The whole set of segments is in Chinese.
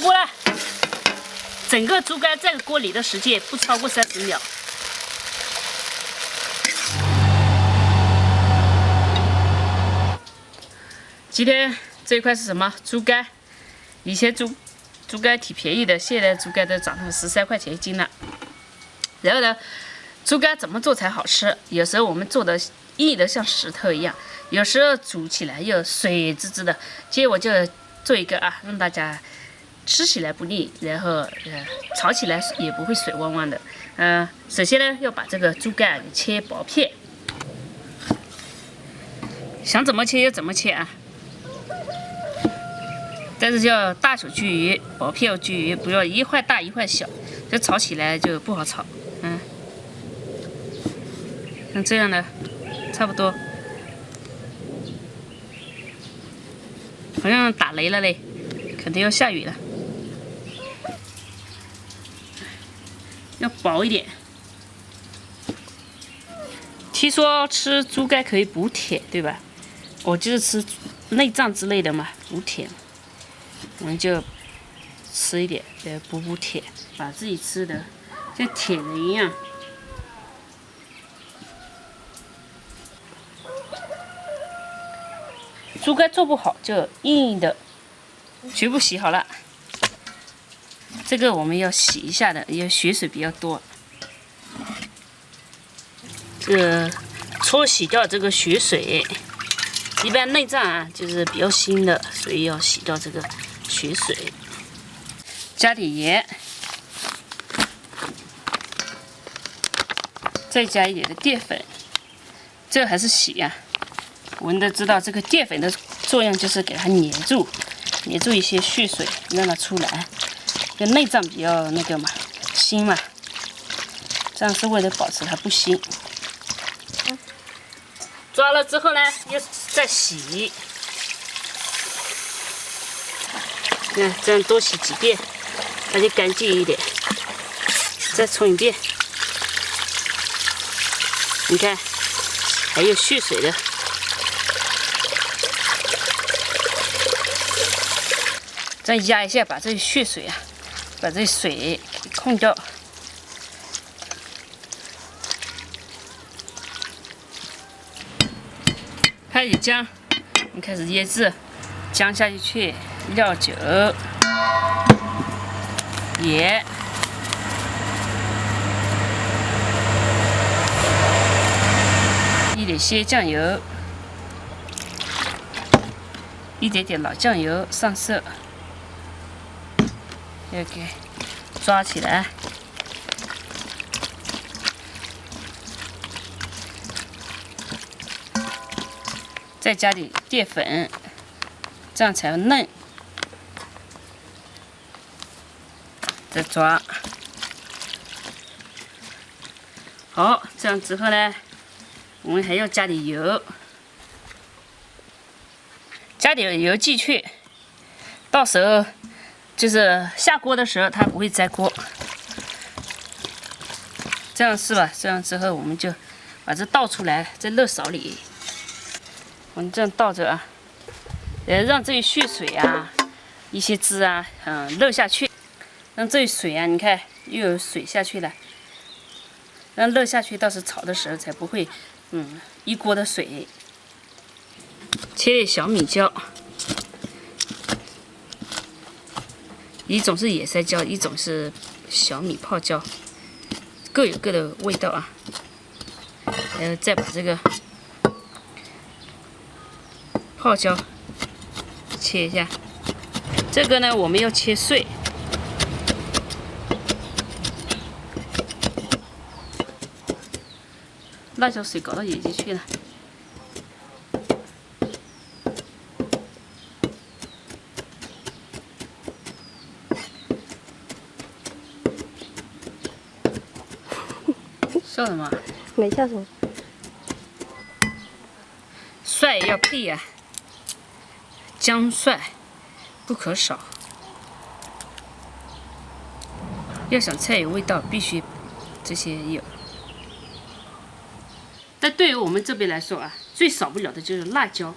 锅了。整个猪肝在锅里的时间不超过30秒。今天这一块是什么？猪肝。以前猪肝挺便宜的，现在猪肝都涨到13块钱一斤了。然后呢，猪肝怎么做才好吃？有时候我们做的硬的像石头一样，有时候煮起来又水滋滋的。今天我就做一个啊，让大家吃起来不腻，然后炒起来也不会水汪汪的。首先呢，要把这个猪肝给切薄片，想怎么切就怎么切啊。但是要大小均匀，薄片要均匀，不要一块大一块小，这炒起来就不好炒。像这样的，差不多。好像打雷了嘞，肯定要下雨了。要薄一点。听说吃猪肝可以补铁，对吧？我就是吃内脏之类的嘛，补铁。我们就吃一点，补铁，把自己吃的像铁人一样。猪肝做不好就硬硬的，全部洗好了。这个我们要洗一下的，因为血水比较多。这个搓洗掉这个血水。一般内脏啊就是比较腥的，所以要洗掉这个血水。加点盐，再加一点的淀粉。这个还是洗呀。我们都知道这个淀粉的作用就是给它粘住一些血水，让它出来。这内脏比较那个嘛，腥嘛，这样是为了保持它不腥。抓了之后呢，要再洗，看这样多洗几遍，它就干净一点。再冲一遍，你看还有血水的。再压一下，把这血水啊，把这水给控掉。开始姜，我们开始腌制，姜下去，料酒、盐、一点鲜酱油，一点点老酱油上色。要给抓起来，再加点淀粉，这样才嫩。再抓，好，这样之后呢，我们还要加点油，加点油进去，到时候。就是下锅的时候，它不会粘锅。这样是吧？这样之后，我们就把这倒出来，在热勺里。我们这样倒着啊，让这些血水啊、一些汁啊，漏下去，让这些水啊，你看又有水下去了，让漏下去，到时炒的时候才不会，一锅的水。切点小米椒。一种是野山椒，一种是小米泡椒，各有各的味道啊。然后再把这个泡椒切一下，这个呢我们要切碎。辣椒水搞到眼睛去了。笑什么？没笑什么。蒜要配呀，姜蒜不可少。要想菜有味道，必须这些有。但对于我们这边来说啊，最少不了的就是辣椒，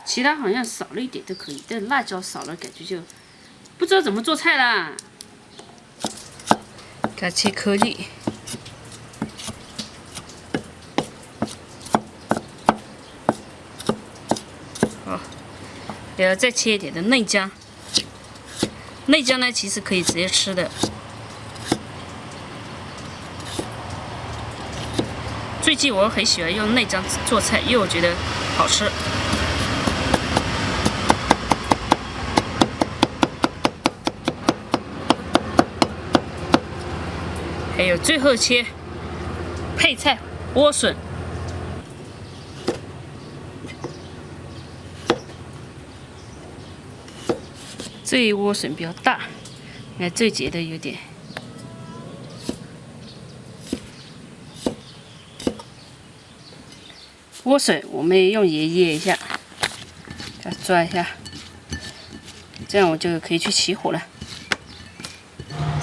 其他好像少了一点都可以，但辣椒少了感觉就不知道怎么做菜啦。给它切颗粒。好，然后再切一点的内姜。内姜呢，其实可以直接吃的。最近我很喜欢用内姜做菜，因为我觉得好吃。还有最后切配菜莴笋。这莴笋比较大，你看这节的有点。莴笋我们也用盐腌一下，给它抓一下，这样我就可以去起火了。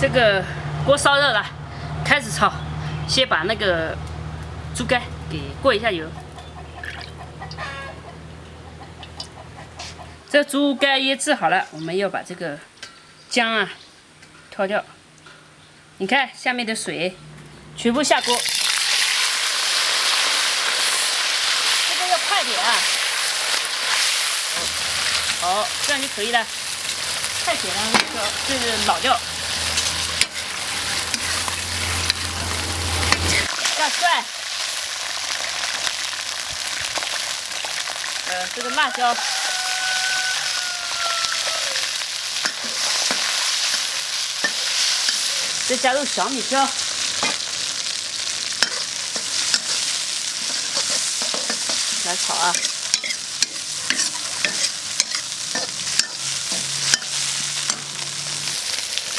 这个锅烧热了，开始炒。先把那个猪肝给过一下油。这猪肝腌制好了，我们要把这个姜啊挑掉。你看下面的水全部下锅，这个要快点啊！好，这样就可以了。太咸了，这个老掉。大蒜，这个辣椒。再加入小米椒，来炒啊！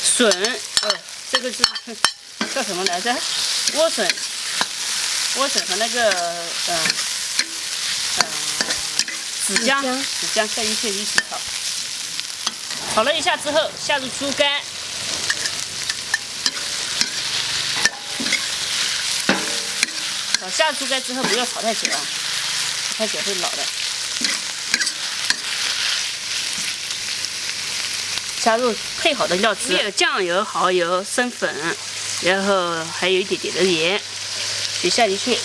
笋，这个是叫什么来着？莴笋，莴笋和那个紫姜下进去一起炒。炒了一下之后，下入猪肝。下猪肝之后不要炒太久啊，炒太久会老的。加入配好的料汁，有酱油、蚝油、生粉，然后还有一点点的盐，就下进去。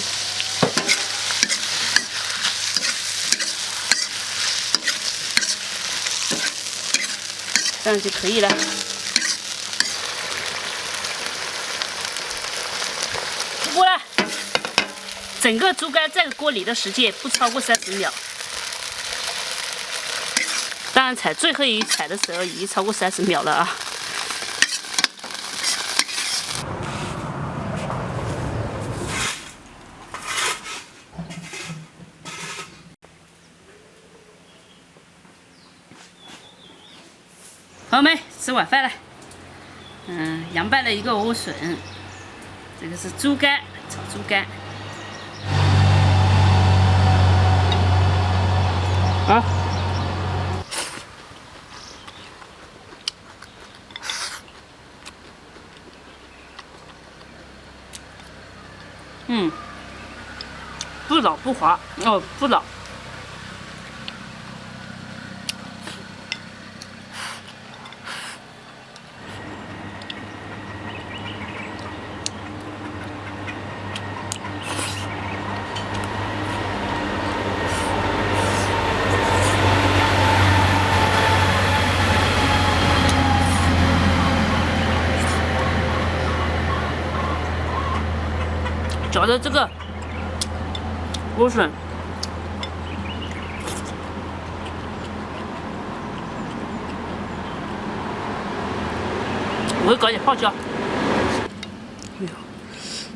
这样就可以了。出锅了。整个猪肝在锅里的时间不超过30秒，当然踩最后一踩的时候已经超过30秒了啊！朋友们，吃晚饭了。凉拌了一个莴笋，这个是猪肝，炒猪肝。好，不老不滑哦，不老。搅的这个莴笋，我会搞点泡椒。哎呦，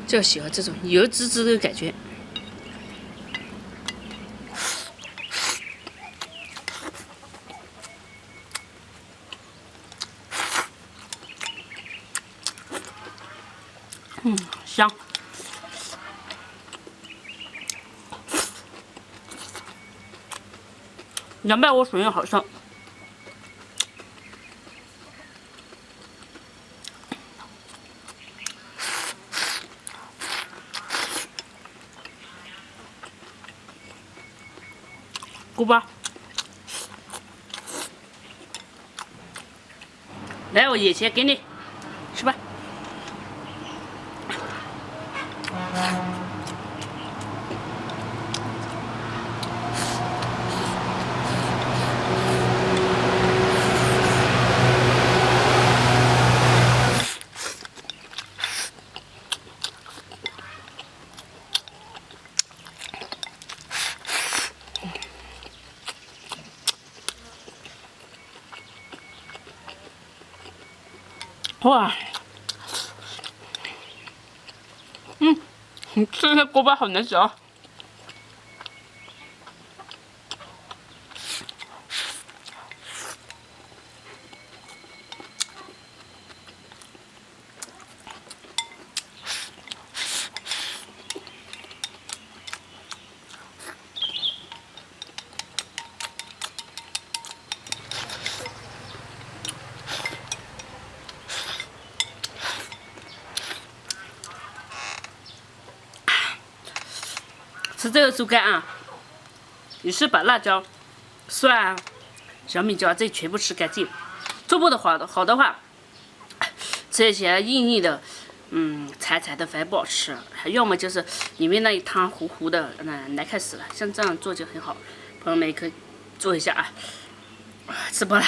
就喜欢这种油滋滋的感觉。香。凉拌莴笋也好吃。锅巴。来，我眼前给你，吃吧。哇，你吃的锅巴好难嚼。吃这个猪肝啊，你是把辣椒、蒜、小米椒这全部吃干净。做不的好的话，吃一些硬硬的，柴柴的饭不好吃，要么就是里面那一汤糊糊的，难看死了。像这样做就很好，朋友们也可以做一下啊。吃饱了。